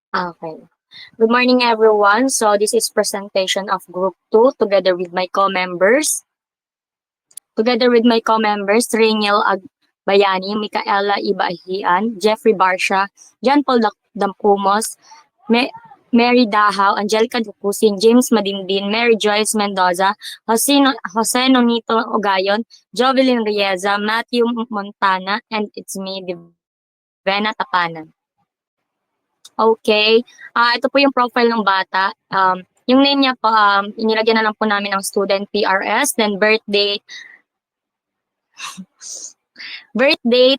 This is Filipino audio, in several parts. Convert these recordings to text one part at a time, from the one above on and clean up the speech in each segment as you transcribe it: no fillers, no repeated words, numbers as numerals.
Okay. Good morning, everyone. So this is presentation of Group 2 together with my co-members. Together with my co-members, Reniel Agbayani, Micaela Ibahian, Jeffrey Barsha, John Paul Dampumos, Mary Dahaw, Angelica Ducusin, James Madindin, Mary Joyce Mendoza, Jose Nonito Ogayon, Jovelyn Rieza, Matthew Montana, and it's me, Divena Tapanan. Okay. Ito po yung profile ng bata. Yung name niya po, inilagyan na lang po namin ng student PRS, then birth date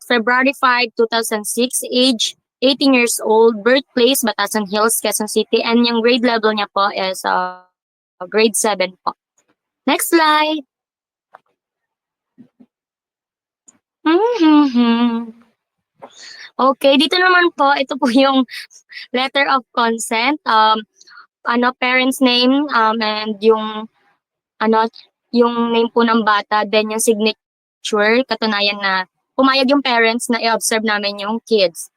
February 5, 2006, age 18 years old, birthplace Batasan Hills, Quezon City, and yung grade level niya po is grade 7 po. Next slide. Mm-hmm. Okay, dito naman po, ito po yung letter of consent. Parents name, and yung ano, yung name po ng bata, then yung signature, katunayan na pumayag yung parents na i-observe namin yung kids.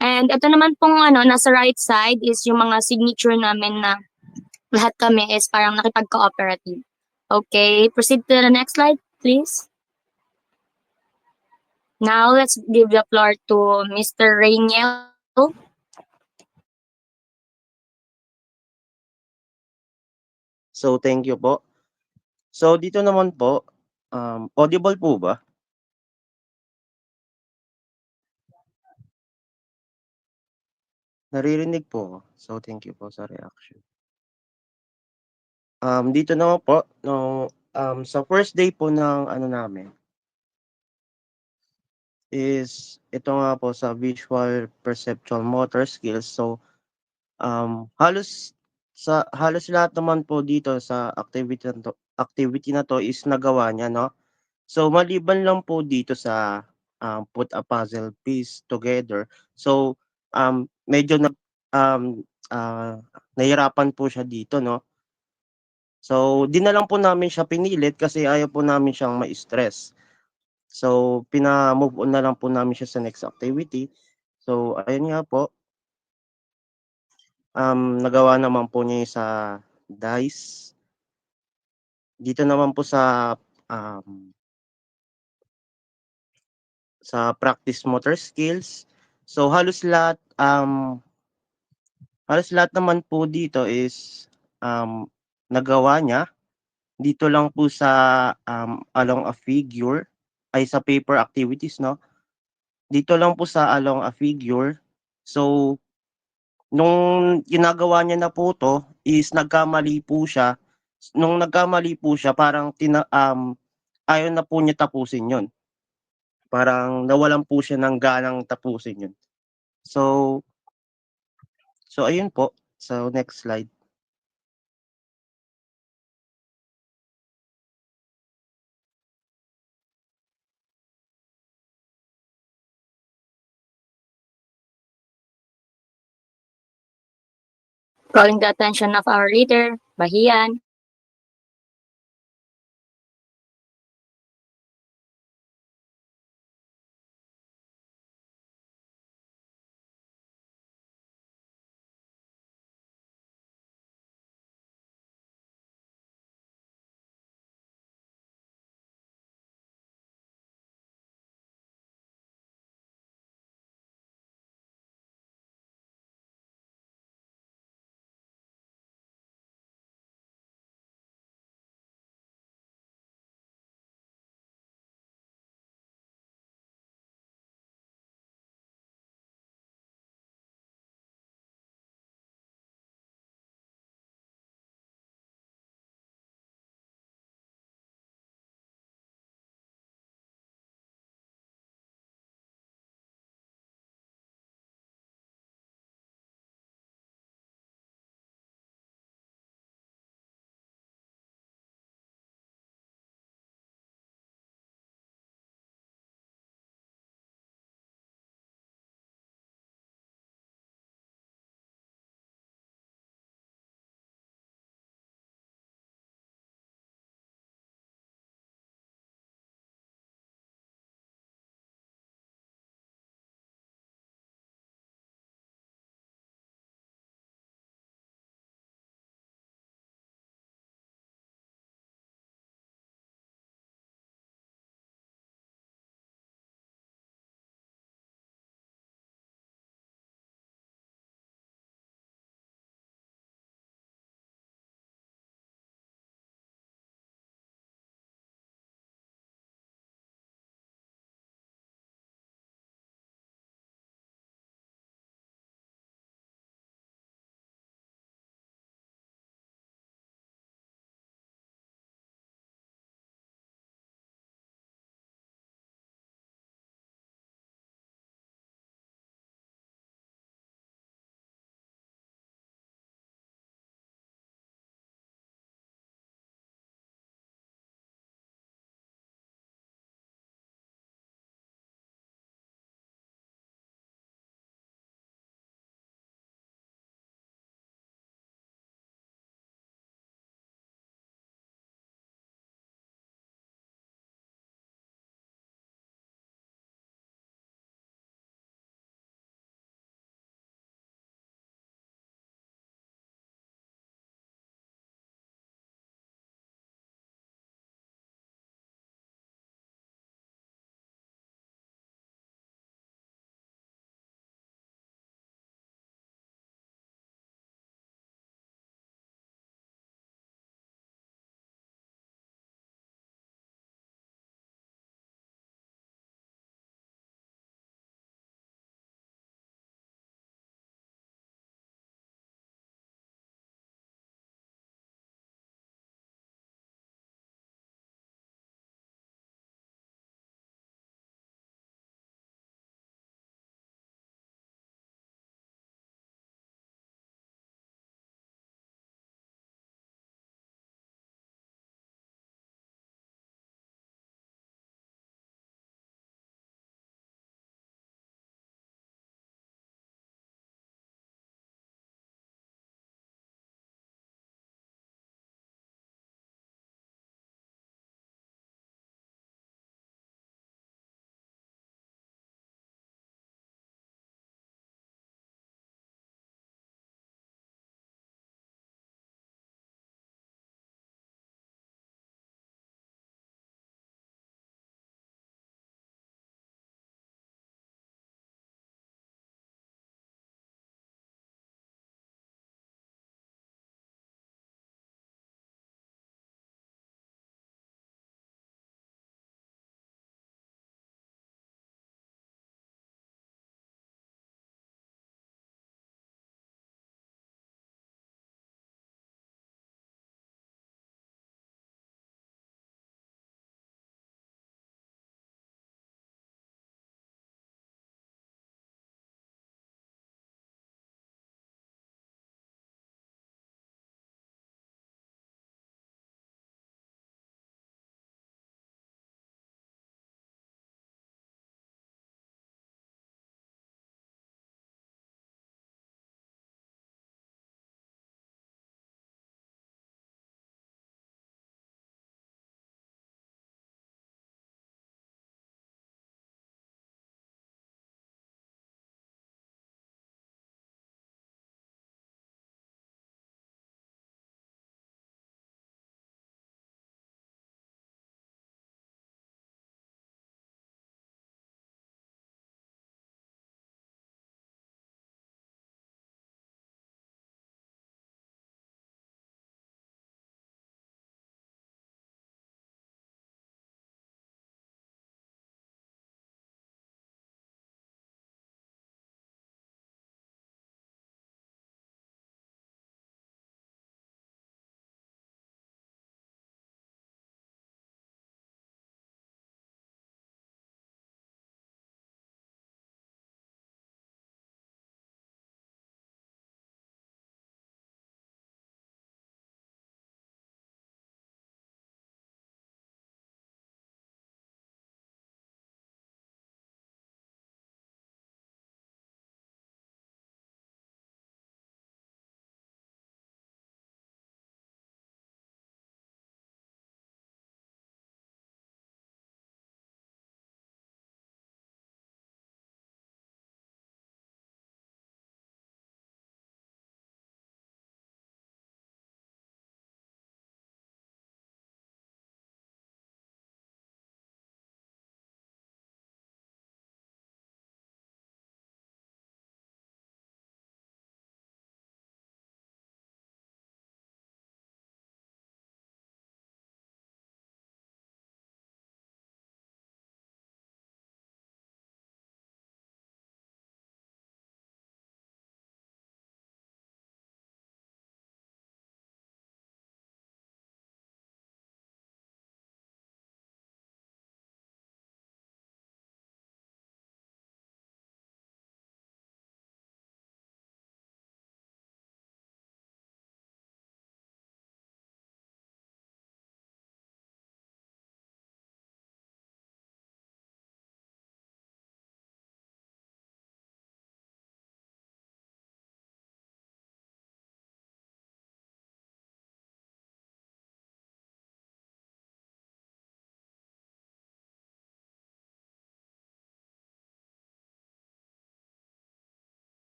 And ito naman pong nasa right side is yung mga signature namin na lahat kami is parang nakipag-cooperative. Okay, proceed to the next slide, please. Now, let's give the floor to Mr. Rainiel. So, thank you po. So, dito naman po, audible po ba? Naririnig po ako. So, thank you po sa reaction. Dito naman po, no, sa first day po ng ano namin, is ito nga po sa visual perceptual motor skills. So, halos lahat naman po dito sa activity na to is nagawa niya, no? So, maliban lang po dito sa put a puzzle piece together. So, medyo nahirapan po siya dito, no? So, di na lang po namin siya pinilit kasi ayaw po namin siyang ma-stress. So, pina-move on na lang po namin siya sa next activity. So, ayun nga po. Nagawa naman po niya sa dice. Dito naman po um, sa practice motor skills. So, halos lahat naman po dito is nagawa niya. Dito lang po sa along a figure, ay sa paper activities, no? Dito lang po sa along a figure. So, nung ginagawa niya na po 'to is nagkamali po siya. Nung nagkamali po siya parang ayaw na po niya tapusin 'yun. Parang nawalan po siya ng ganang tapusin 'yun. So so ayun po. So next slide. Calling the attention of our leader, Bahian.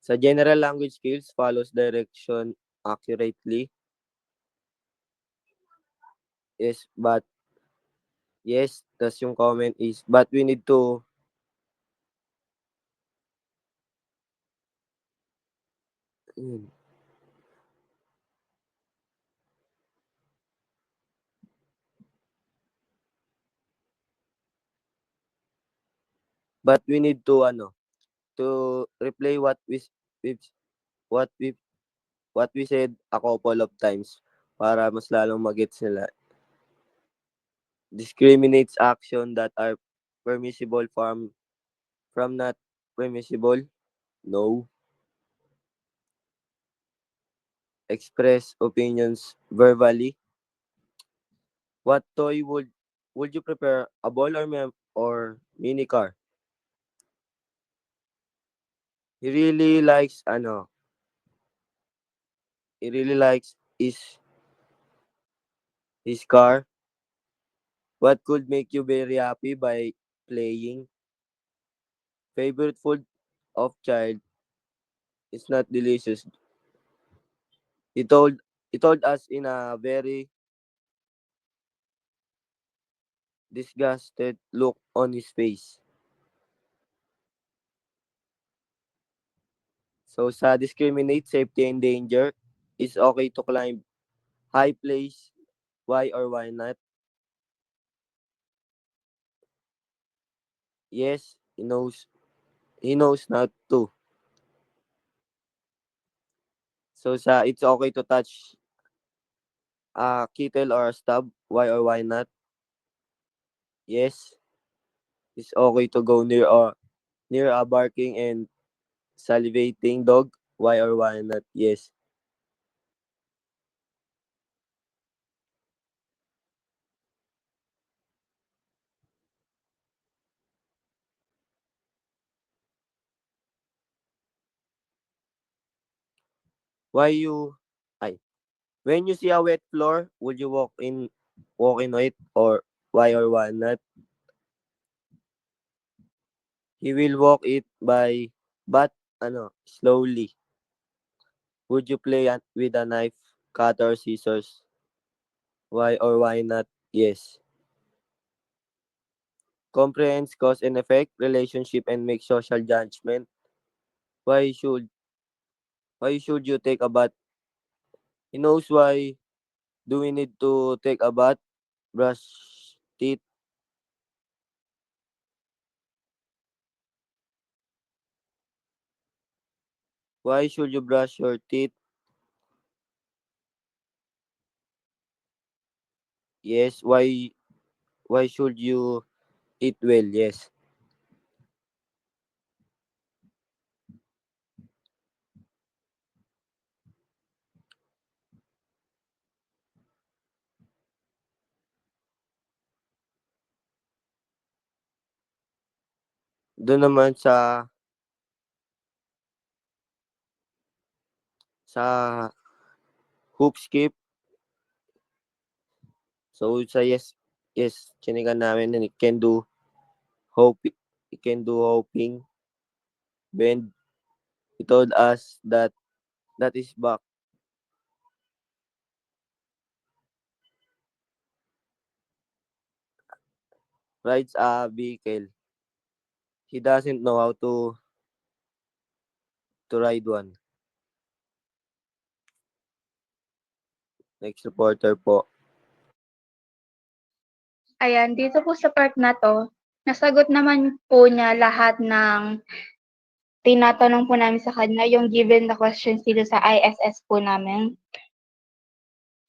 Sa general language skills, follows direction accurately. Yes, but yes, tas yung comment is, but we need to, yun. But we need to, to replay we what we what we said a couple of times para mas lalong magets nila. Discriminates action that are permissible from not permissible. No. Express opinions verbally. What toy would you prefer, a ball or mini car? He really likes he really likes his car. What could make you very happy by playing? Favorite food of child is not delicious. He told he told us in a very disgusted look on his face. So sa discriminate safety and danger, it's okay to climb high place. Why or why not? Yes, he knows not to. So sa it's okay to touch a kettle or a stub. Why or why not? Yes, it's okay to go near a barking and salivating dog. Why or why not? Yes. Why you ay when you see a wet floor, would you walk in it, or why or why not? He will walk it but slowly. Would you play with a knife, cutter, scissors? Why or why not? Yes. Comprehends cause and effect, relationship, and make social judgment. Why should why should you take a bath? He knows why do we need to take a bath, brush teeth. Why should you brush your teeth? Yes. Why should you eat well? Yes. Doon naman sa hoop skip. So sa yes, chinikan namin and hope it can do hoping. Bend. He told us that is back. Rides a vehicle. He doesn't know how to ride one. Next reporter po. Ayan, dito po sa part na 'to, nasagot naman po niya lahat ng tinatanong po namin sa kanya, yung given na questions dito sa ISS po namin.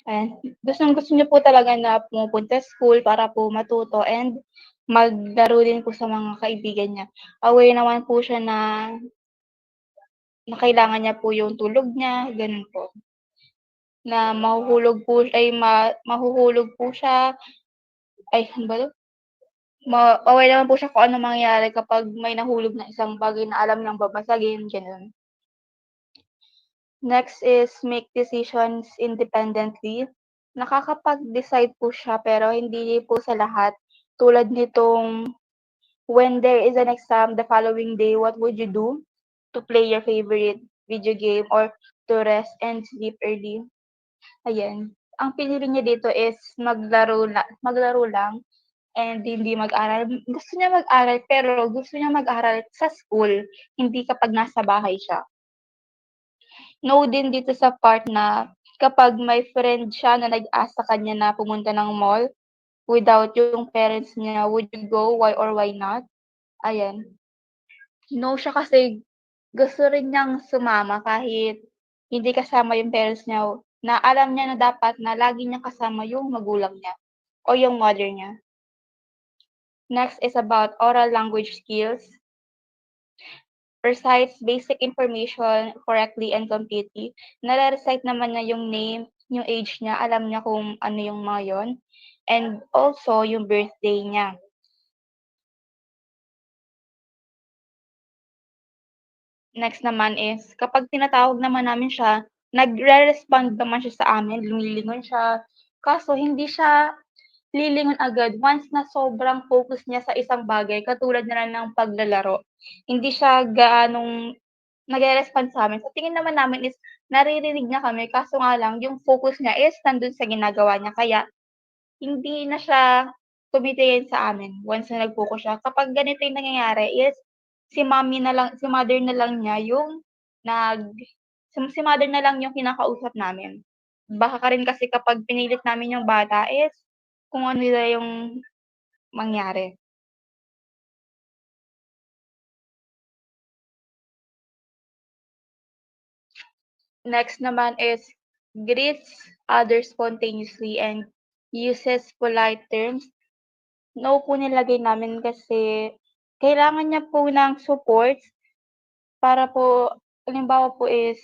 Ayan, gustong-gusto niya po talaga na pumupunta school para po matuto and maglaro din po sa mga kaibigan niya. Aware naman po siya na kailangan niya po yung tulog niya, gano'n po. Na mahuhulog po siya ano ba 'to? Aware naman po siya kung anong mangyayari kapag may nahulog na isang bagay na alam niyang babasagin, gano'n. Next is make decisions independently. Nakakapag-decide po siya pero hindi po sa lahat. Tulad nitong when there is an exam the following day, what would you do to play your favorite video game, or to rest and sleep early. Ayan. Ang pinili niya dito is maglaro lang and hindi mag-aral. Gusto niya mag-aral pero gusto niya mag-aral sa school, hindi kapag nasa bahay siya. No din dito sa part na kapag may friend siya na nag-ask sa kanya na pumunta ng mall without yung parents niya, would you go? Why or why not? Ayan. No siya kasi gusto rin niyang sumama kahit hindi kasama yung parents niya, na alam niya na dapat na lagi niyang kasama yung magulang niya o yung mother niya. Next is about oral language skills. Recites basic information correctly and completely. Nare-recite naman niya yung name, yung age niya, alam niya kung ano yung mga yon, and also yung birthday niya. Next naman is kapag tinatawag naman namin siya, nagre-respond naman siya sa amin, lumilingon siya. Kaso hindi siya lilingon agad once na sobrang focus niya sa isang bagay katulad na lang ng paglalaro. Hindi siya gaanong nagre-respond sa'min. Sa tingin naman namin is naririnig niya kami kaso nga lang yung focus niya is nandun sa ginagawa niya kaya hindi na siya tumitingin sa amin once na nag-focus siya. Kapag ganito yung nangyayari is si mother na lang niya yung si mother na lang yung kinakausap namin. Baka rin kasi kapag pinilit namin yung bata is kung ano nila yung mangyari. Next naman is greets others spontaneously and uses polite terms. No po nilagay namin kasi kailangan niya po ng support para po halimbawa po is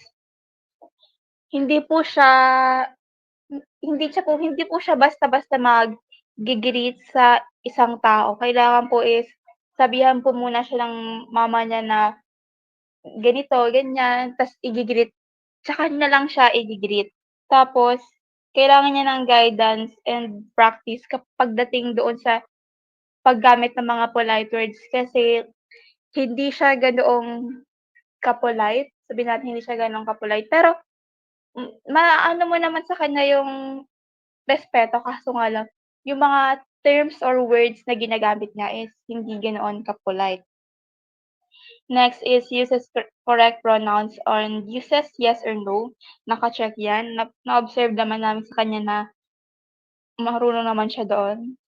hindi po siya hindi po siya basta-basta mag-gi-greet sa isang tao. Kailangan po is sabihan po muna siya ng mama niya na ganito, ganyan, tas i-gi-greet tsaka niya lang siya i-gi-greet. Tapos kailangan niya ng guidance and practice pagdating doon sa paggamit ng mga polite words kasi hindi siya ganoong ka-polite, sabihin natin hindi siya gano'n ka-polite, pero maaano mo naman sa kanya yung respeto kaso nga lang yung mga terms or words na ginagamit niya is hindi ganoon ka-polite. Next is uses correct pronouns and uses yes or no. Naka-check 'yan, na-observe naman namin sa kanya na marunong naman siya doon.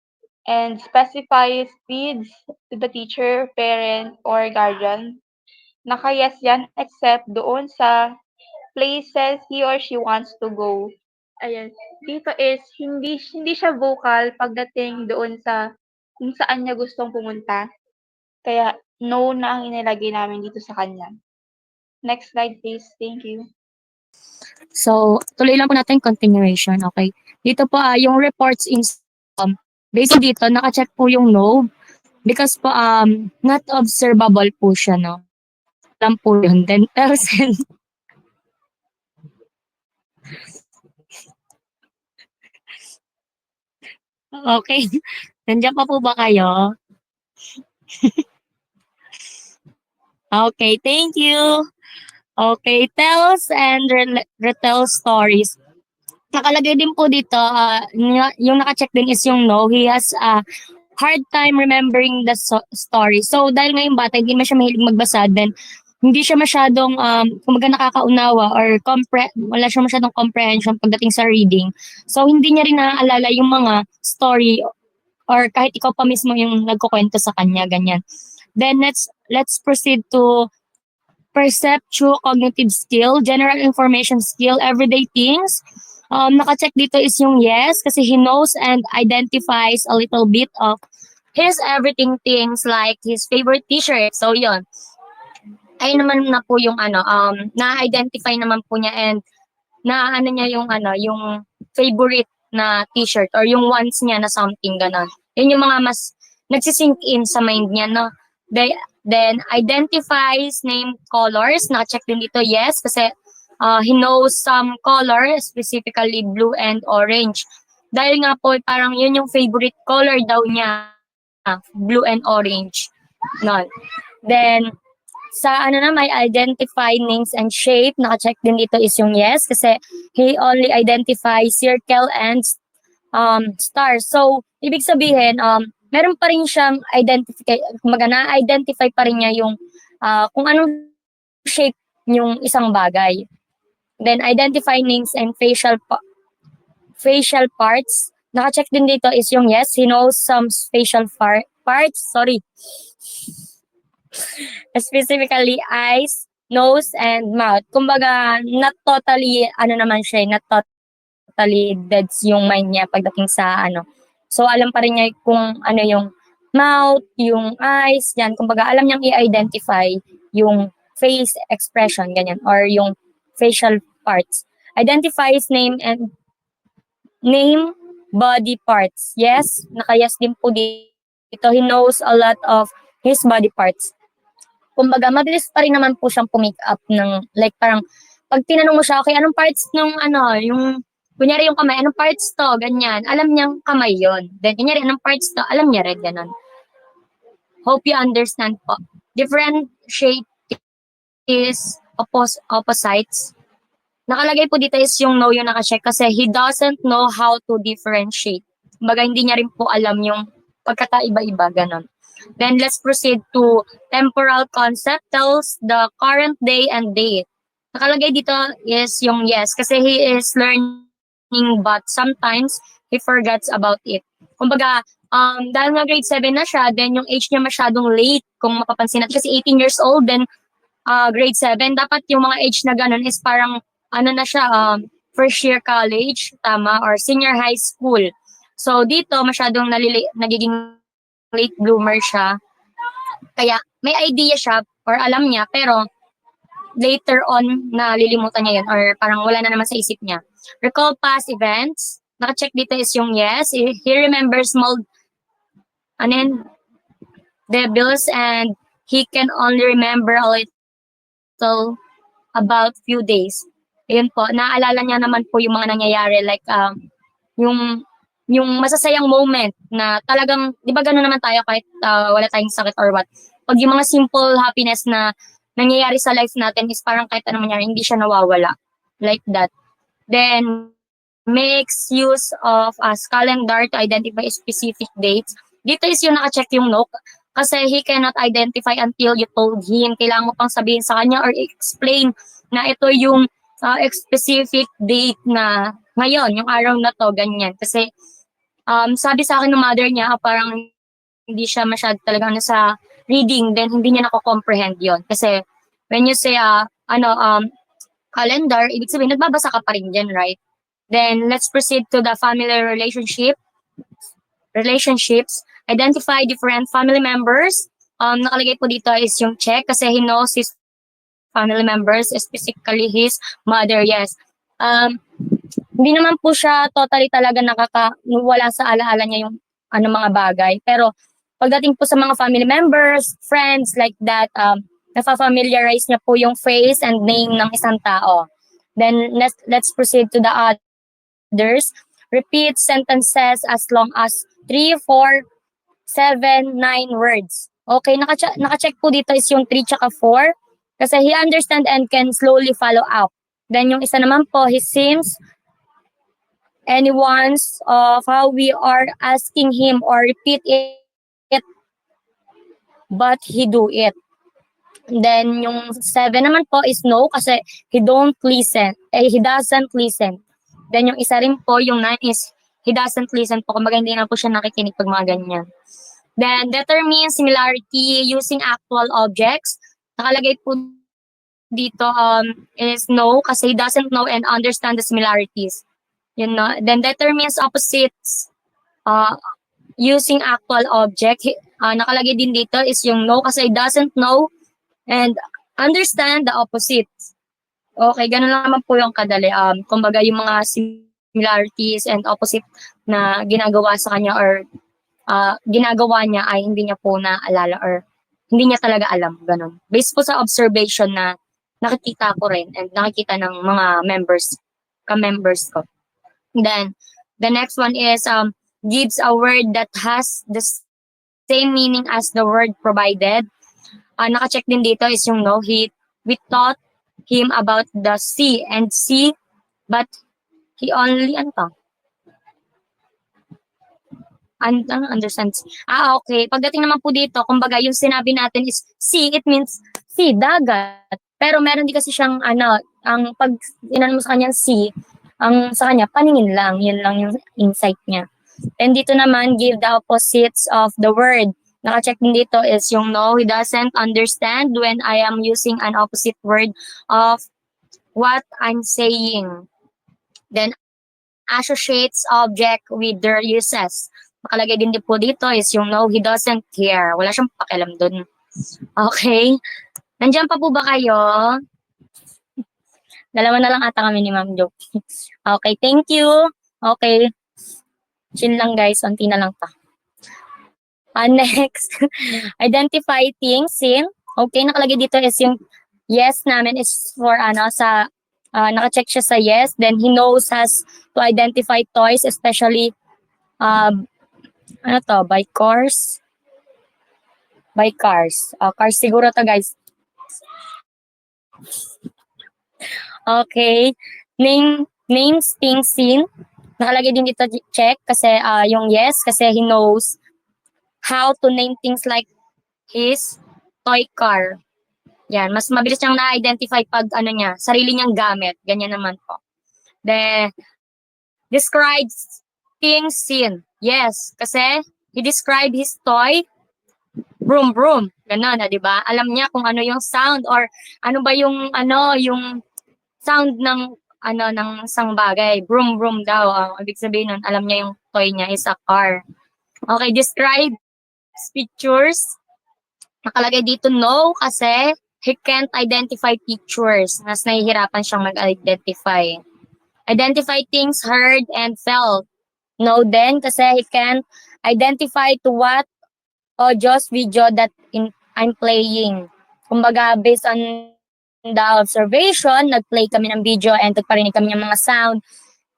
And specifies needs to the teacher, parent, or guardian. Naka-yes 'yan except doon sa places he or she wants to go. Ayan, dito is hindi siya vocal pagdating doon sa kung saan niya gustong pumunta. Kaya no na ang inilagay namin dito sa kanya. Next slide please. Thank you. So, tuloy lang po natin continuation, okay? Dito po, yung reports in based dito, naka-check po yung no because po, not observable po siya, no? Lang po yun. Then, percent. Okay. Nandiyan pa po ba kayo? Okay, thank you. Okay, tells and retell stories. Nakalagay din po dito, yung naka-check din is yung no. He has a hard time remembering the story. So, dahil ngayong bata, hindi siya mahilig magbasa, then hindi siya masyadong, kumaga nakakaunawa or wala siya masyadong comprehension pagdating sa reading. So, hindi niya rin naaalala yung mga story or kahit ikaw pa mismo yung nagkukwento sa kanya, ganyan. Then, let's proceed to perceptual cognitive skill, general information skill, everyday things. Naka-check dito is yung yes kasi he knows and identifies a little bit of his everything things like his favorite t-shirt. So, yun. Ayun naman na po yung na-identify naman po niya and na niya yung favorite na t-shirt or yung wants niya na something ganon. Yun yung mga mas nagsisink in sa mind niya, no? Then identifies name colors. Na-check din dito, yes, kasi he knows some colors, specifically blue and orange. Dahil nga po, parang yun yung favorite color daw niya, blue and orange. No. Then, Sa ano na, may identify names and shape, naka-check din dito is yung yes kasi he only identifies circle and stars. So, ibig sabihin, meron pa rin siyang na-identify pa rin niya yung kung anong shape yung isang bagay. Then, identify names and facial parts. Naka-check din dito is yung yes, he knows some facial parts, sorry. Specifically eyes, nose, and mouth. Kumbaga, not totally, naman siya, not totally deads yung mind niya pagdating sa So, alam pa rin niya kung ano yung mouth, yung eyes, yan. Kumbaga, alam niyang i-identify yung face expression, ganyan, or yung facial parts. Identifies name, body parts. Yes, naka-yes din po dito. He knows a lot of his body parts. Kumbaga, mabilis pa rin naman po siyang pumick up ng, like, parang, pag tinanong mo siya, okay, anong parts nung, yung, kunyari yung kamay, anong parts to, ganyan, alam niyang kamay yon. Then, kunyari, anong parts to, alam niya rin, ganon. Hope you understand po. Different shape is opposites. Nakalagay po dito is yung no yung nakacheck kasi he doesn't know how to differentiate. Kumbaga, hindi niya rin po alam yung pagkakaiba-iba, ganon. Then let's proceed to temporal concept, tells the current day and date. Nakalagay dito is yung yes kasi he is learning but sometimes he forgets about it. Kumbaga, dahil nga grade 7 na siya, then yung age niya masyadong late kung mapapansin natin kasi 18 years old, then grade 7, dapat yung mga age na ganun is parang na siya, first year college, tama, or senior high school. So dito masyadong nagiging late bloomer siya. Kaya may idea siya or alam niya pero later on nalilimutan niya yun or parang wala na naman sa isip niya. Recall past events. Naka-check dito is yung yes. He remembers small details and he can only remember a little about few days. Ayun po, naaalala niya naman po yung mga nangyayari like yung masasayang moment na talagang, di ba gano'n naman tayo kahit wala tayong sakit or what. Pag yung mga simple happiness na nangyayari sa life natin is parang kahit ano mangyari, hindi siya nawawala. Like that. Then, makes use of a calendar to identify specific dates. Dito is yung naka-check yung no, kasi he cannot identify until you told him. Kailangan mo pang sabihin sa kanya or explain na ito yung specific date na ngayon, yung araw na to, ganyan. Kasi sabi sa akin ng mother niya, parang hindi siya masyado talaga sa reading, then hindi niya nako-comprehend yon. Kasi when you say calendar, ibig sabihin nagbabasa ka pa rin dyan, right? Then let's proceed to the family relationships. Identify different family members. Nakalagay po dito is yung check kasi he knows his family members, specifically his mother, yes. Hindi naman po siya totally talaga wala sa alaala niya yung mga bagay. Pero pagdating po sa mga family members, friends, like that, nafa-familiarize niya po yung face and name ng isang tao. Then let's proceed to the others. Repeat sentences as long as 3, 4, 7, 9 words. Okay, naka-check po dito is yung 3 tsaka 4 kasi he understand and can slowly follow up. Then yung isa naman po, he seems anyone's of how we are asking him or repeat it, but he do it. Then yung 7 naman po is no kasi he doesn't listen. Then yung isa rin po, yung 9 is he doesn't listen po. Kumbaga hindi na po siya nakikinig pag mga ganyan. Then determine similarity using actual objects. Nakalagay po dito is no kasi he doesn't know and understand the similarities. Then determines opposites using actual object. Nakalagay din dito is yung no kasi he doesn't know and understand the opposites. Okay, ganun lang naman po yung kadali. Kumbaga yung mga similarities and opposite na ginagawa sa kanya or ginagawa niya ay hindi niya po naalala or hindi niya talaga alam. Ganun. Based po sa observation na nakikita ko rin and nakikita ng mga ka-members ko. Then, the next one is gives a word that has the same meaning as the word provided. naka-check din dito is yung no. We taught him about the sea and sea, but he only, understands. Okay. Pagdating naman po dito, kumbaga yung sinabi natin is sea, it means sea, dagat. Pero meron din kasi siyang ang pag inano mo sa kanya sea, ang sa kanya paningin lang, yun lang yung insight niya. And dito naman, give the opposites of the word. Naka-check din dito is yung no, he doesn't understand when I am using an opposite word of what I'm saying. Then, associates object with their uses. Nakalagay din po dito is yung no, he doesn't care. Wala siyang pakialam dun. Okay? Nandiyan pa po ba kayo? Dalawa na lang ata kami ni Ma'am Joke. Okay, thank you. Okay. Chill lang guys, unti na lang pa. Next, identify things in. Okay, nakalagay dito is yung yes namin is for naka-check siya sa yes. Then he knows has to identify toys, especially by cars. By cars. Cars siguro to guys. Okay. Names things in. Nakalagay din dito check kasi yung yes kasi he knows how to name things like his toy car. Yan, mas mabilis niyang na-identify pag sarili niyang gamit. Ganyan naman po. Then, describes things seen. Yes, kasi he described his toy, broom broom. Ganon, di ba? Alam niya kung ano yung sound or ano ba yung yung sound ng ng isang bagay. Broom broom daw. Ibig sabihin nun, alam niya yung toy niya is a car. Okay, describe pictures. Nakalagay dito no kasi he can't identify pictures. Mas nahihirapan siyang mag-identify. Identify things heard and felt. No then kasi he can't identify to what audios video that I'm playing. Kumbaga, based on the observation, nag-play kami ng video and nagparinig kami ng mga sound.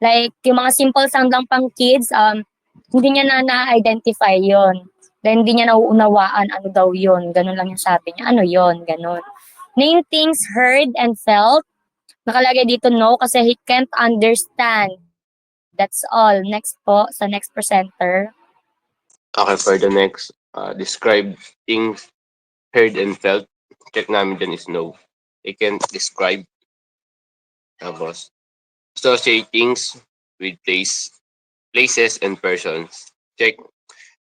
Like, yung mga simple sound lang pang kids, hindi niya na-identify yon. Then, hindi niya nauunawaan ano daw yon. Ganun lang yung sabi niya. Ano yon? Ganun. Name things heard and felt. Nakalagay dito no kasi he can't understand. That's all. Next po, sa next presenter. Okay, for the next, describe things heard and felt. Check namin dyan is no. They can describe. Tapos, associate things with places and persons. Check.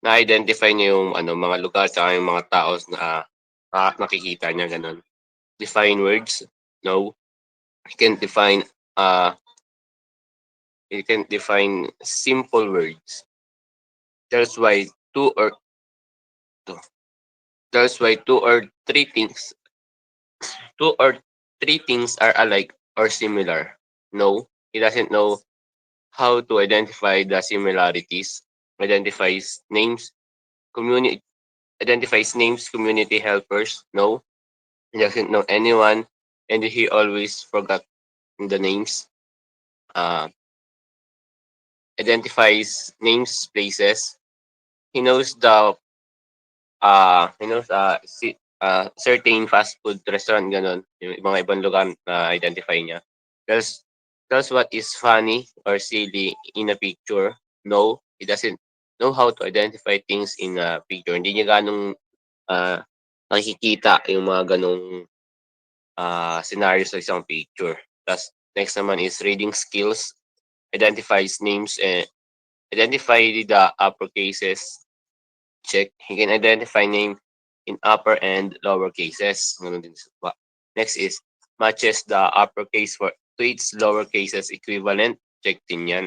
Na-identify niya yung mga lugar at yung mga tao na nakikita niya, ganun. Define words. No. You can define simple words. That's why two or three things are alike or similar. No, he doesn't know how to identify the similarities. Identifies names, community helpers. No, he doesn't know anyone, and he always forgot the names. Identifies names, places. He knows certain fast food restaurant, ganun. Yung mga ibang lugar na identify niya. That's what is funny or silly in a picture. No, he doesn't know how to identify things in a picture. Hindi niya ganong nakikita yung mga ganong scenario sa isang picture. Tapos next naman is reading skills. Identifies names and identify the upper cases. Check. He can identify name in upper and lower cases. Next is matches the uppercase to its lower cases equivalent. Check din yan.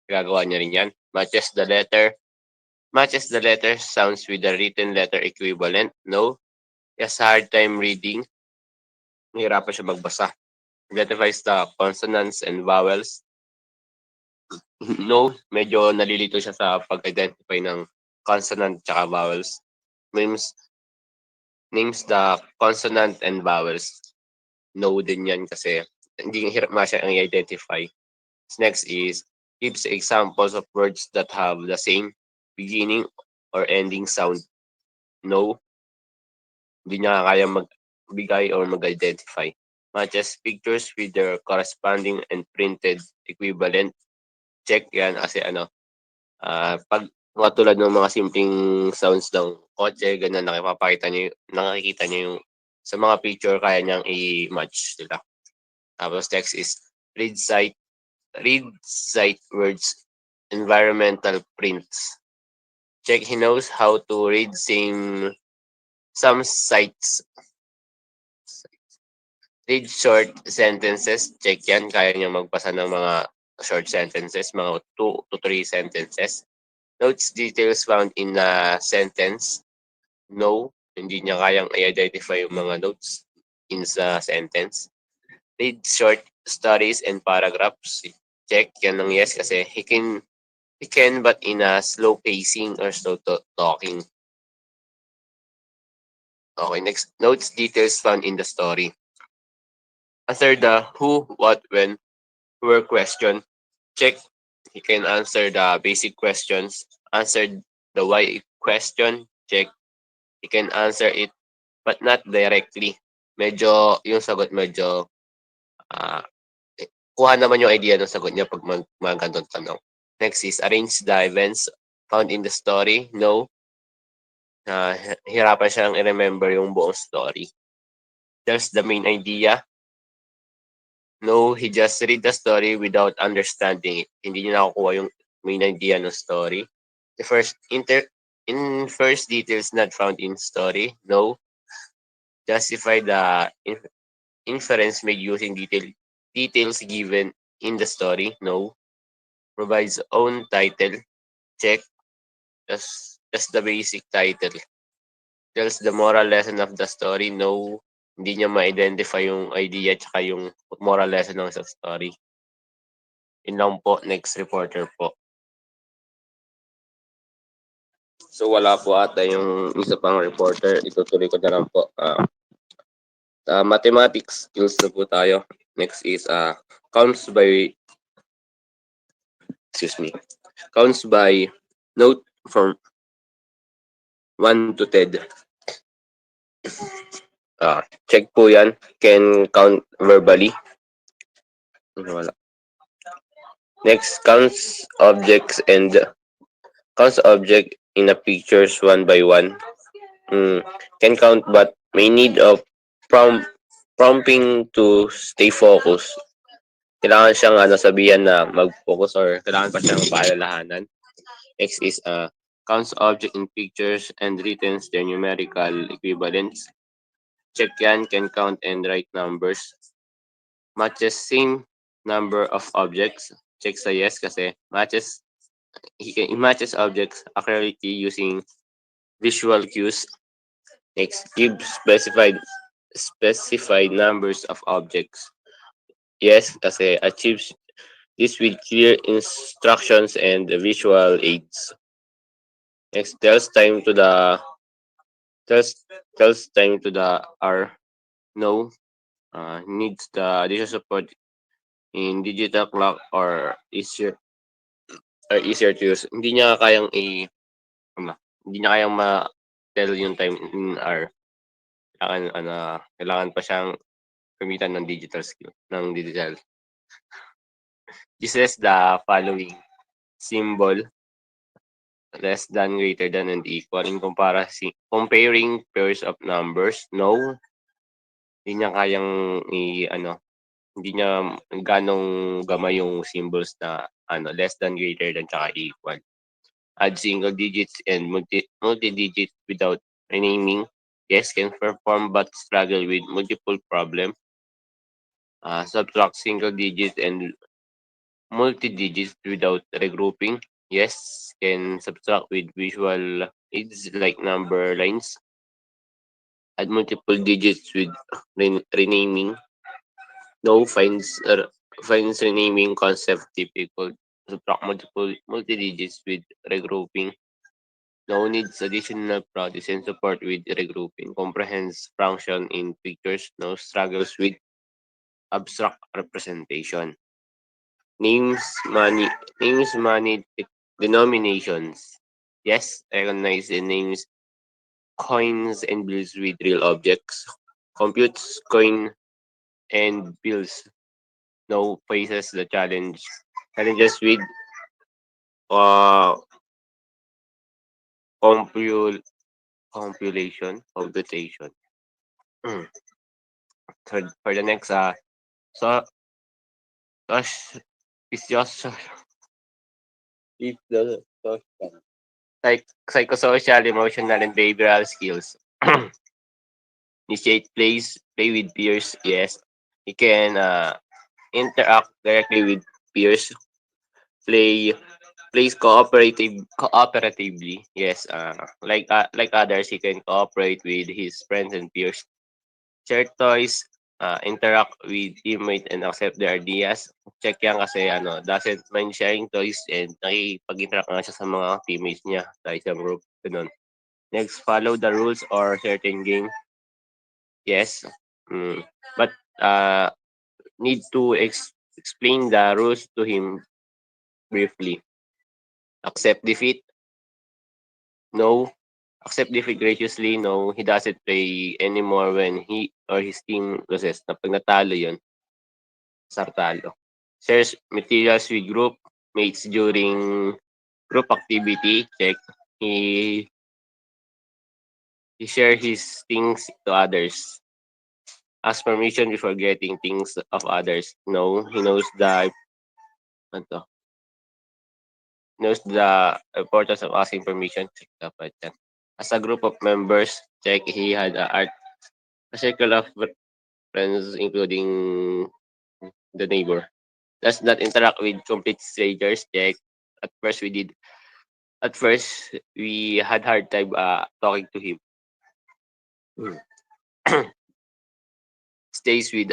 Gagawa niya rin yan. Matches the letter sounds with the written letter equivalent. No. He has a hard time reading. Nahirapan siya magbasa. Identifies the consonants and vowels. No. Medyo nalilito siya sa pag-identify ng consonant tsaka vowels. Names the consonant and vowels. No din yan kasi hindi hirap siya ang i-identify. Next is gives examples of words that have the same beginning or ending sound. No. Hindi niya kayang magbigay or mag-identify. Matches pictures with their corresponding and printed equivalent. Check yan kasi pag mga tulad ng mga simpleng sounds ng kotse, ganyan, nakikita niyo yung sa mga picture, kaya niyang i-match sila. Tapos next is read sight words, environmental prints. Check he knows how to read some sites. Read short sentences. Check yan. Kaya niya magbasa ng mga short sentences, mga 2 to 3 sentences. Notes details found in a sentence. No, hindi niya kayang i-identify yung mga notes in sa sentence. Read short stories and paragraphs. Check yan ng yes kasi he can but in a slow pacing or slow talking. Okay, next. Notes details found in the story. Answer the who, what, when, where question. Check. He can answer the basic questions. Answer the why question. Check. He can answer it but not directly. Medyo, yung sagot medyo, ah, kuha naman yung idea ng sagot niya pag mga ganitong tanong. Next is arrange the events found in the story. No. Hirapan siyang i-remember yung buong story. There's the main idea. No, he just read the story without understanding it. Hindi niya nakukuha yung main idea ng story. The first details not found in story. No. Justify the inference made using details given in the story. No. Provides own title. Check. Just the basic title. Tells the moral lesson of the story. No. Hindi niya ma-identify yung idea at yung moral lesson ng sa story. Yun lang po. Next reporter po. So wala po ata yung isa pang reporter. Itutuloy ko na lang po. Mathematics skills na po tayo. Next is counts by note from 1 to 10. Check po yan. Can count verbally. Wala. Next, counts object in a pictures one by one. Can count but may need of prompting to stay focused. Kailangan siyang sabihan na mag-focus or kailangan pa siyang paalalahanan. Next is counts object in pictures and returns their numerical equivalents. Check yan, can count and write numbers. Matches same number of objects. Check sa yes kasi he matches objects accurately using visual cues. Next, give specified numbers of objects. Yes, kasi achieves this with clear instructions and visual aids. Next, tells time to the R. No, needs the additional support in digital clock or easier to use. Hindi niya kayang ma-tell yung time in R. Kailangan pa siyang gamitan ng digital skill, ng digital. Uses the following symbol, less than, greater than, and equal in comparing pairs of numbers. No, hindi niya kayang hindi niya ganong gamay yung symbols na less than, greater than, tsaka equal. Add single digits and multi-digits without renaming. Yes, can perform but struggle with multiple problems. Subtract single digits and multi-digits without regrouping. Yes, can subtract with visual aids like number lines. Add multiple digits with renaming. No, finds renaming concept difficult. Subtract multi-digits with regrouping. No, needs additional practice and support with regrouping. Comprehends function in pictures. No, struggles with abstract representation. Names, money, denominations. Yes, recognize the names coins and bills with real objects. Computes coin and bills. No, faces the challenges with uh compul computation. Mm. For the next so gosh is just if the psychosocial, emotional, and behavioral skills. Initiate play with peers. Yes, you can interact directly with peers. Play plays cooperatively. Yes, like others, he can cooperate with his friends and peers. Share toys, interact with teammate and accept their ideas. Check yan kasi doesn't mind sharing toys and nakikipag-interact nga siya sa mga teammates niya sa isang group. Ganun. Next, follow the rules or certain game. Yes. But need to explain the rules to him briefly. Accept defeat. No. Accept defeat graciously. No. He doesn't play anymore when he or his team loses. Na pag natalo yun, sartalo. Shares materials with group mates during group activity. Check. He share his things to others. Ask permission before getting things of others. No, he knows ano, knows the importance of asking permission. Check dapat yan. As a group of members, check he had a circle of friends including the neighbor. Does not interact with complete strangers. Check. At first we did. At first we had hard time talking to him. Stays with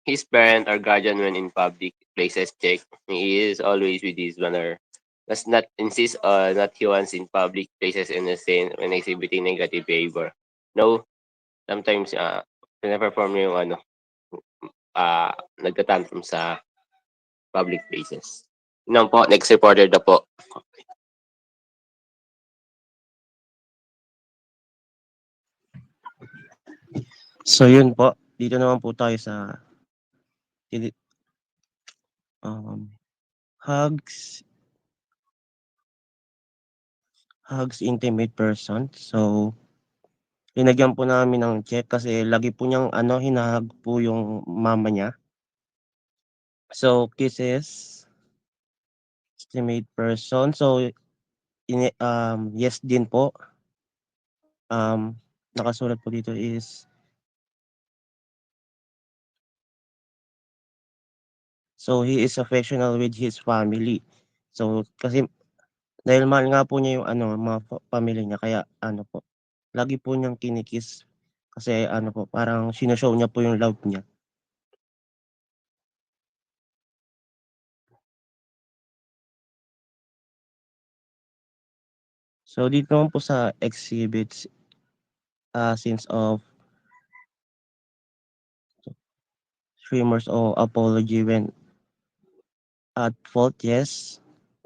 his parent or guardian when in public places. Check. He is always with his manner. Does not insist on what he wants in public places and when exhibiting negative behavior. No, sometimes pinaperform niya yung nagtatantrum sa public places. Yun lang po, next reporter na po. So yun po, dito naman po tayo sa hugs intimate person. So linagyan po namin ng check kasi lagi po niyang hinahag po yung mama niya. So kisses intimate person. So yes din po. Nakasulat po dito is so he is affectional with his family. So kasi dahil mahal nga po niya yung mga pamilya niya kaya po, lagi po niyang kinikiss kasi po parang sino-show niya po yung love niya. So dito naman po sa exhibits sense of streamers o apology when at fault, yes.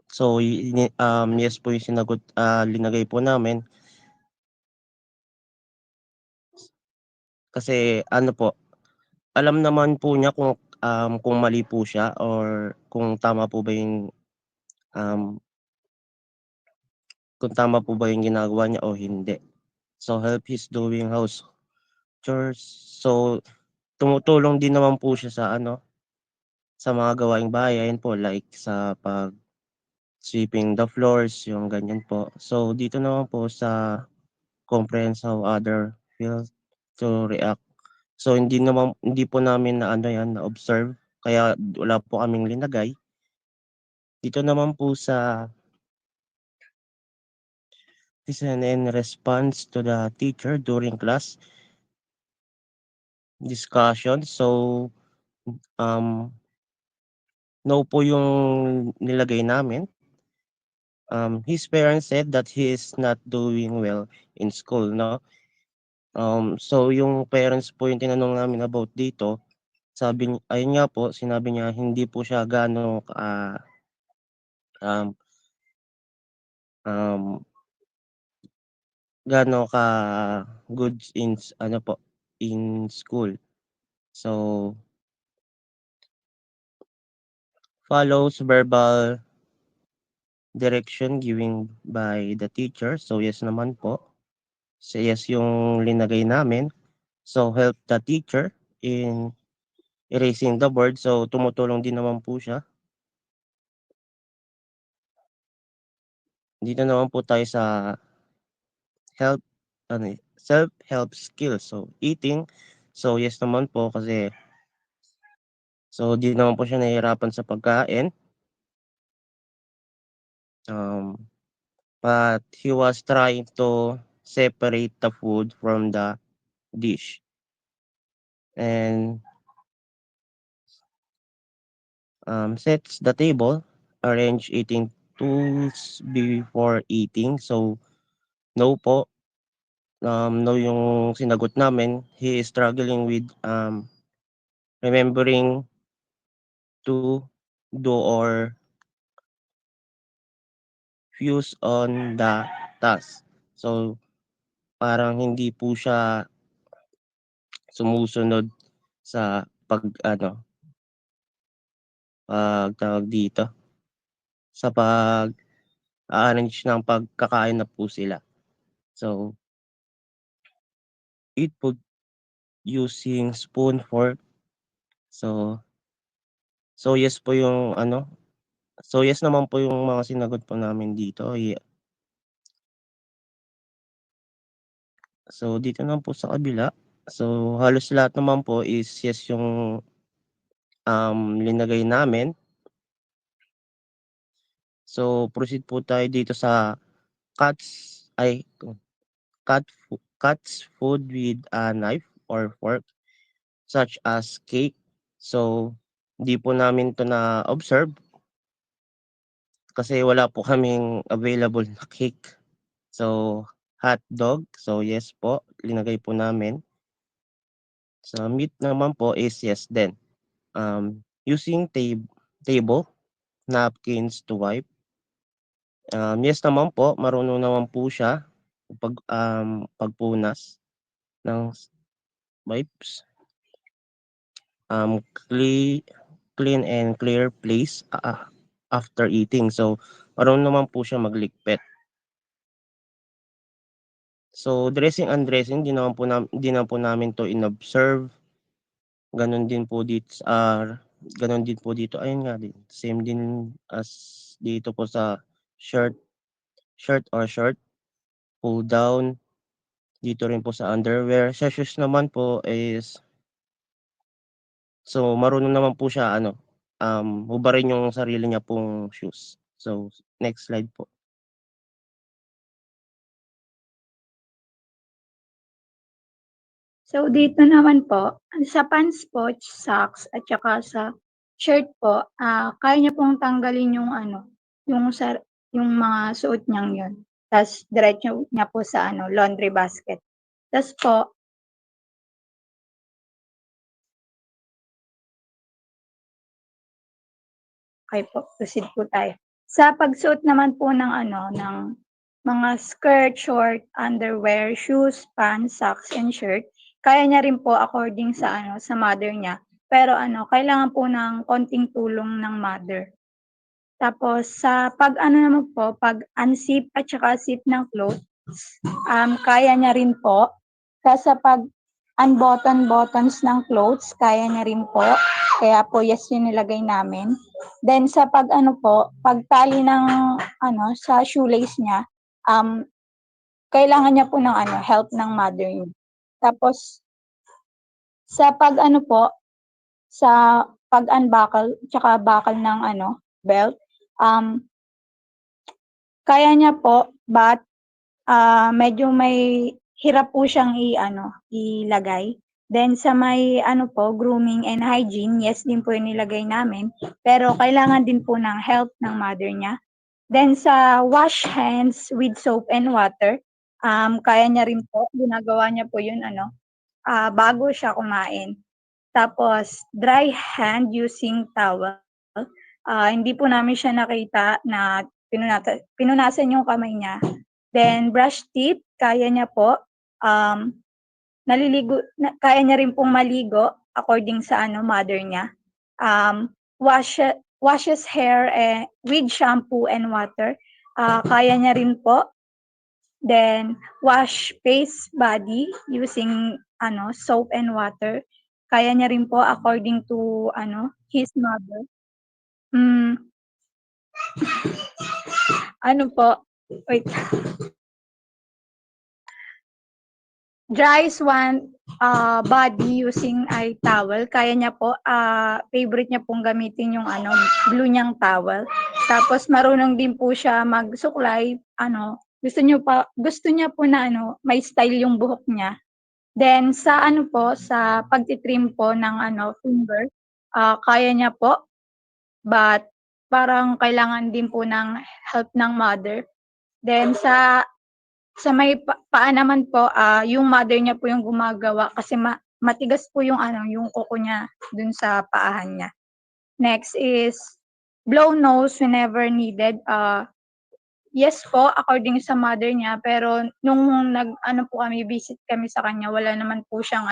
So yes po yung sinagot linagay po namin. Kasi po, alam naman po niya kung mali po siya or kung tama po ba yung kung tama po ba yung ginagawa niya o hindi. So help his doing house chores. So tumutulong din naman po siya sa mga gawaing bahay ayun po like sa sweeping the floors, yung ganyan po. So dito naman po sa comprehend how other feel to react. So hindi po namin na yan na observe kaya wala po kaming linagay. Dito naman po sa listen and response to the teacher during class discussion. So no po yung nilagay namin. His parents said that he is not doing well in school, no? So yung parents po yung tinanong namin about dito, ayun nga po, sinabi niya hindi po siya gaano um, um, gaano ka-good ano po, in school. So, follows verbal direction given by the teacher. So, yes naman po. So, yes yung linagay namin. So, help the teacher in erasing the board. So, tumutulong din naman po siya. Dito naman po tayo sa help, self-help skills. So, eating. So, yes naman po kasi di naman po siya nahihirapan sa pagkain. But he was trying to separate the food from the dish. And sets the table, arrange eating tools before eating. So, no po. No yung sinagot namin. He is struggling with remembering to do or fuse on the task. So, parang hindi po siya sumusunod sa tawag dito, sa pag-a-arrange ng pagkakain na po sila. So, eat food using spoon, fork. So, yes po yung yes naman po yung mga sinagot po namin dito. So, dito naman po sa kabila. So, halos lahat naman po is yes yung linagay namin. So, proceed po tayo dito sa cuts food with a knife or fork such as cake. So, di po namin to na-observe kasi wala po kaming available na cake. So, hot dog. So, yes po, linagay po namin. Sa meat naman po is yes din. Using table, napkins to wipe. Yes naman po, marunong naman po siya pagpunas ng wipes. Clean and clear place after eating. So, marunong naman po siya magligpit. So, dressing and undressing, di naman po namin to inobserve. Ganon din po dito. Ayun nga din. Same din as dito po sa shirt or short, pull down. Dito rin po sa underwear. Sa shoes naman po is, so marunong naman po siya hubarin yung sarili niya pong shoes. So, next slide po. So, dito naman po, sa pants po, socks, at saka sa shirt po, kaya niya pong tanggalin yung yung mga suot niyang yun. Tapos, diretso niya po sa laundry basket. Tapos po, okay po, proceed po tayo. Sa pagsuot naman po ng ng mga skirt, short, underwear, shoes, pants, socks, and shirt, kaya niya rin po according sa sa mother niya. Pero kailangan po ng konting tulong ng mother. Tapos sa naman po, pag unzip at saka zip ng clothes, kaya niya rin po. Tapos sa pag unbutton-buttons ng clothes, kaya niya rin po. Kaya po yes yung nilagay namin. Then sa pagtali ng sa shoelace niya, kailangan niya po ng help ng mother niya. Tapos sa po, sa pag-unbuckle tsaka buckle ng belt, kaya niya po, but medyo may hirap po siyang ilagay. Then sa may grooming and hygiene, yes din po yung nilagay namin. Pero kailangan din po ng help ng mother niya. Then sa wash hands with soap and water, kaya niya rin po, ginagawa niya po yun bago siya kumain. Tapos dry hand using towel. Hindi po namin siya nakita na pinunasan yung kamay niya. Then brush teeth, kaya niya po. Kaya niya rin pong maligo according sa mother niya. Washes hair with shampoo and water. Kaya niya rin po. Then wash face, body using soap and water. Kaya niya rin po according to his mother. Wait. Dries one body using ay towel. Kaya niya po, favorite niya pong gamitin yung blue niyang towel. Tapos marunong din po siya magsuklay. Gusto niya po na may style yung buhok niya. Then sa sa pagtitrim po ng finger, kaya niya po. But parang kailangan din po ng help ng mother. Then sa may paa naman po, yung mother niya po yung gumagawa kasi matigas po yung yung kuko niya dun sa paahan niya. Next is blow nose whenever needed. Yes po, according sa mother niya, pero nung visit kami sa kanya, wala naman po siyang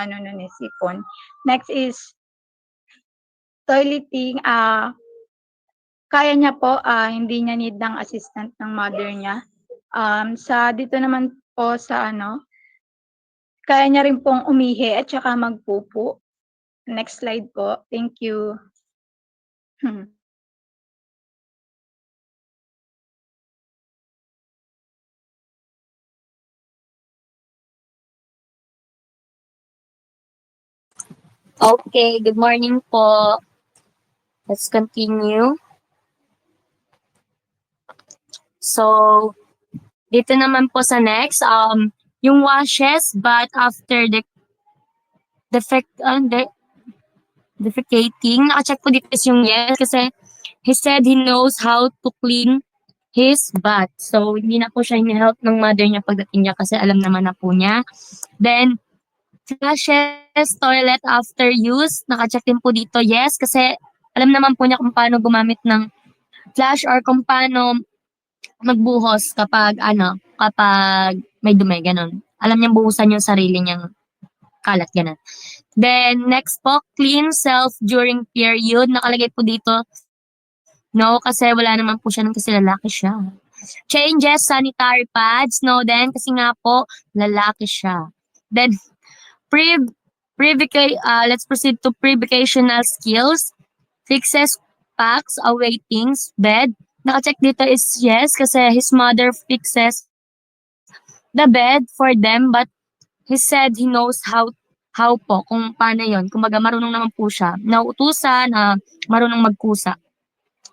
sipon. Next is toileting. Kaya niya po, hindi niya need ng assistant ng mother niya. Sa dito naman po sa kaya niya rin pong umihi at saka magpupo. Next slide po. Thank you. Okay, good morning po. Let's continue. So, dito naman po sa next, yung washes, but after the defecating, naka-check po dito is yung yes, kasi he said he knows how to clean his butt. So, hindi na po siya hini-help ng mother niya pagdating niya kasi alam naman na po niya. Then, flushes toilet after use, naka-check din po dito yes, kasi alam naman po niya kung paano gumamit ng flush or kung paano magbuhos kapag may dumi, ganun. Alam niyang buhusan yung sarili niyang kalat, ganun. Then, next po, clean self during period. Nakalagay po dito, no, kasi wala naman po siya kasi lalaki siya. Changes sanitary pads, no, then, kasi nga po, lalaki siya. Then, let's proceed to pre-vacational skills. Fixes packs, awaitings, bed. Naka-check dito is yes, kasi his mother fixes the bed for them, but he said he knows how po, kung paano yon. Kumbaga, marunong naman po siya. Nauutusan, marunong magkusa.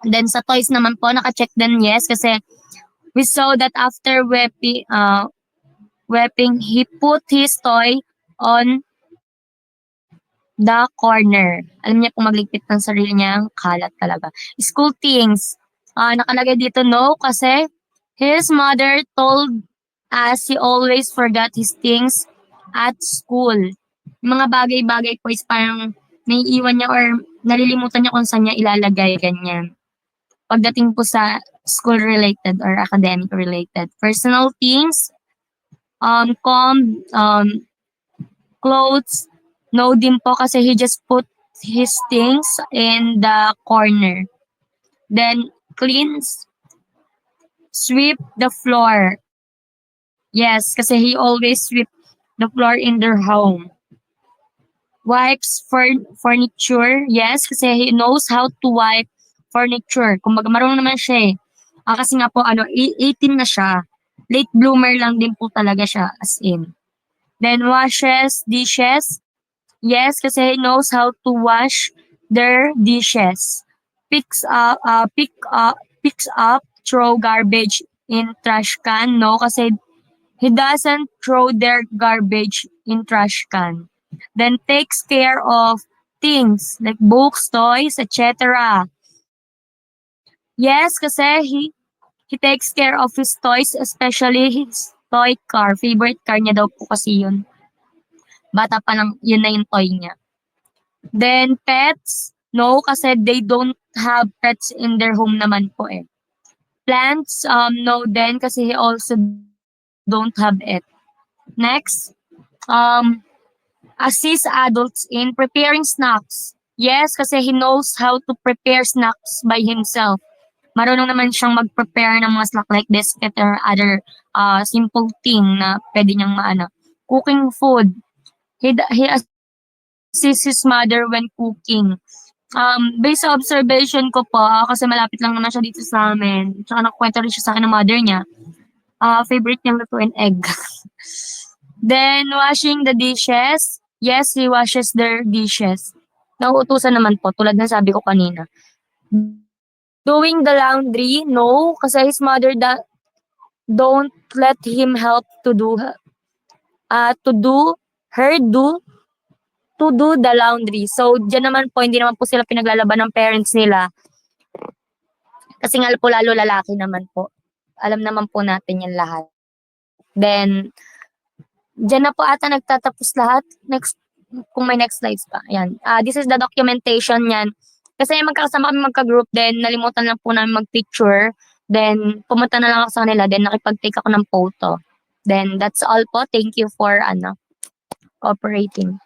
Then, sa toys naman po, naka-check din yes, kasi we saw that after wepping, he put his toy on the corner. Alam niya kung magligpit ng sarili niyang kalat talaga. School things. Nakalagay dito no kasi his mother told us he always forgot his things at school. Mga bagay-bagay po is parang naiiwan niya or nalilimutan niya kung saan niya ilalagay, ganyan. Pagdating po sa school-related or academic-related. Personal things, clothes, no din po kasi he just put his things in the corner. Then, cleans, sweep the floor. Yes, kasi he always sweep the floor in their home. Wipes furniture. Yes, kasi he knows how to wipe furniture. Kumbaga marunong naman siya eh. Kasi nga po, 18 na siya. Late bloomer lang din po talaga siya, as in. Then washes, dishes. Yes, kasi he knows how to wash their dishes. Picks up, throw garbage in trash can. No, kasi he doesn't throw their garbage in trash can. Then takes care of things like books, toys, etc. Yes, kasi he takes care of his toys, especially his toy car. Favorite car niya daw po kasi yun. Bata pa lang, yun na yung toy niya. Then pets, no, kasi they don't have pets in their home naman po eh. Plants, no din kasi he also don't have it. Next, assist adults in preparing snacks. Yes, kasi he knows how to prepare snacks by himself. Marunong naman siyang mag-prepare ng mga snack like biscuit or other simple thing na pwede niyang maana. Cooking food. He assists his mother when cooking. Based sa observation ko po, kasi malapit lang naman siya dito sa amin. Tsaka nakukwento rin siya sa akin ng mother niya. Favorite niyang lutuin egg. Then, washing the dishes. Yes, he washes their dishes. Nauutusan naman po, tulad ng sabi ko kanina. Doing the laundry, no, kasi his mother don't let him help to do the laundry. So, diyan naman po, hindi naman po sila pinaglalaban ng parents nila. Kasi nga po lalo lalaki naman po. Alam naman po natin yan lahat. Then, diyan na po ata nagtatapos lahat. Next, kung may next slides pa. Ayan. This is the documentation yan. Kasi magkakasama kami magka-group, then nalimutan lang po namin mag-picture. Then, pumunta na lang ako sa kanila, then nakipag-take ako ng photo. Then, that's all po. Thank you for cooperating.